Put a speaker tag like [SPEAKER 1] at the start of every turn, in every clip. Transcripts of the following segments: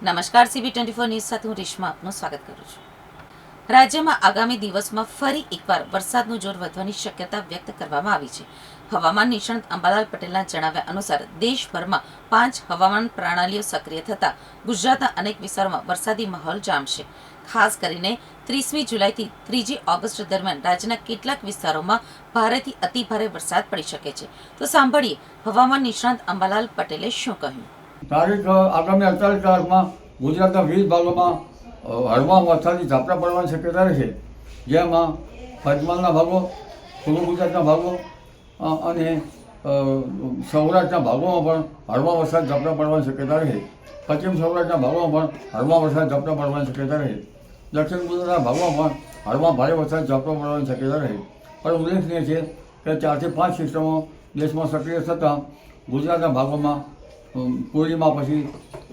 [SPEAKER 1] નમસ્કાર, CB24 news સાથે હું રેશમા આપનું સ્વાગત કરું છું. રાજ્યમાં આગામી દિવસમાં ફરી એકવાર વરસાદનું જોર વધવાની શક્યતા વ્યક્ત કરવામાં આવી છે. હવામાન નિષ્ણાત અંબાલાલ પટેલના જણાવ્યા અનુસાર દેશભરમાં 5 હવામાન પ્રણાલીઓ સક્રિય થતા ગુજરાતના અનેક વિસ્તારોમાં વરસાદી માહોલ જામશે. ખાસ કરીને 30મી જુલાઈથી 3જી ઓગસ્ટ દરમિયાન રાજ્યના કેટલાક વિસ્તારોમાં ભારેથી અતિભારે વરસાદ પડી શકે છે. તો સાંભળીએ હવામાન નિષ્ણાત અંબાલાલ પટેલે શું કહ્યું.
[SPEAKER 2] તારીખ આગામી 48 કલાકમાં ગુજરાતના 20 ભાગોમાં હળવા વરસાદી ઝાપટા પડવાની શક્યતા રહેશે, જેમાં પંચમહાલના ભાગો, પૂર્વ ગુજરાતના ભાગો અને સૌરાષ્ટ્રના ભાગોમાં પણ હળવા વરસાદ ઝાપટા પડવાની શક્યતા રહે. પશ્ચિમ સૌરાષ્ટ્રના ભાગોમાં પણ હળવા વરસાદ ઝાપટા પડવાની શક્યતા રહે. દક્ષિણ ગુજરાતના ભાગોમાં પણ હળવા ભારે વરસાદ ઝાપટા પડવાની શક્યતા રહે. પણ ઉલ્લેખનીય છે કે 4 થી 5 સિસ્ટમો દેશમાં સક્રિય થતાં ગુજરાતના ભાગોમાં પૂર્ણિમા પછી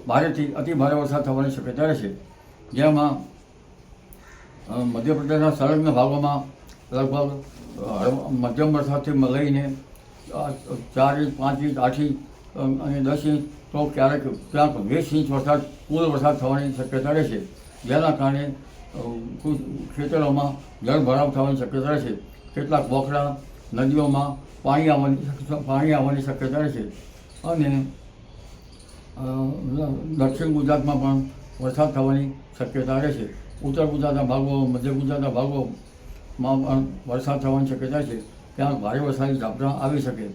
[SPEAKER 2] ભારેથી અતિ ભારે વરસાદ થવાની શક્યતા રહેશે, જેમાં મધ્યપ્રદેશના સંલગ્ન ભાગોમાં લગભગ મધ્યમ વરસાદથી લઈને 4 ઇંચ, 5 ઇંચ, 8 ઇંચ અને 10 ઇંચ તો ક્યાંક 20 ઇંચ વરસાદ પૂર વરસાદ થવાની શક્યતા રહેશે, જેના કારણે ખેતરોમાં જળભરાવ થવાની શક્યતા રહેશે. કેટલાક વોકડા નદીઓમાં પાણી આવવાની શક્યતા રહેશે અને દક્ષિણ ગુજરાતમાં પણ વરસાદ થવાની શક્યતા રહેશે. ઉત્તર ગુજરાતના ભાગો, મધ્ય ગુજરાતના ભાગોમાં પણ વરસાદ થવાની શક્યતા છે. ત્યાં ભારે વરસાદી ઝાપટા આવી શકે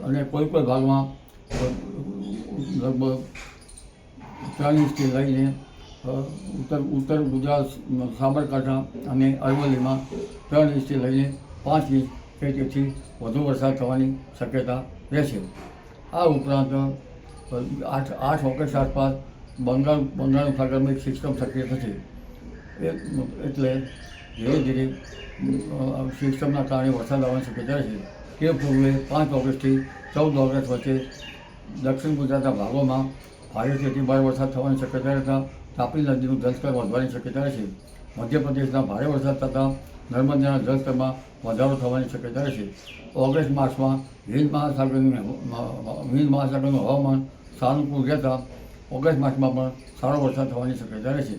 [SPEAKER 2] અને કોઈ ભાગમાં લગભગ 3 ઇંચથી લઈને ઉત્તર ગુજરાત, સાબરકાંઠા અને અરવલ્લીમાં 3 ઇંચથી લઈને 5 ઇંચ કે તેથી વધુ વરસાદ થવાની શક્યતા રહેશે. આ ઉપરાંત 8 ઓગસ્ટ આસપાસ બંગાળ ખાડીમાં એક સિસ્ટમ સક્રિય થશે, એટલે ધીરે ધીરે સિસ્ટમના કારણે વરસાદ આવવાની શક્યતા રહેશે. તે પૂર્વે 5 ઓગસ્ટથી 14 ઓગસ્ટ વચ્ચે દક્ષિણ ગુજરાતના ભાગોમાં ભારેથી અતિભારે વરસાદ થવાની શક્યતા રહેતા તાપી નદીનું જળસ્તર વધવાની શક્યતા રહેશે. મધ્યપ્રદેશના ભારે વરસાદ થતાં નર્મદાના જળસ્તરમાં વધારો થવાની શક્યતા રહેશે. ઓગસ્ટ માસમાં હિન્દ મહાસાગરનું હવામાન સાનુકૂળ રહેતા ઓગસ્ટ માસમાં પણ સારો વરસાદ થવાની શક્યતા રહેશે.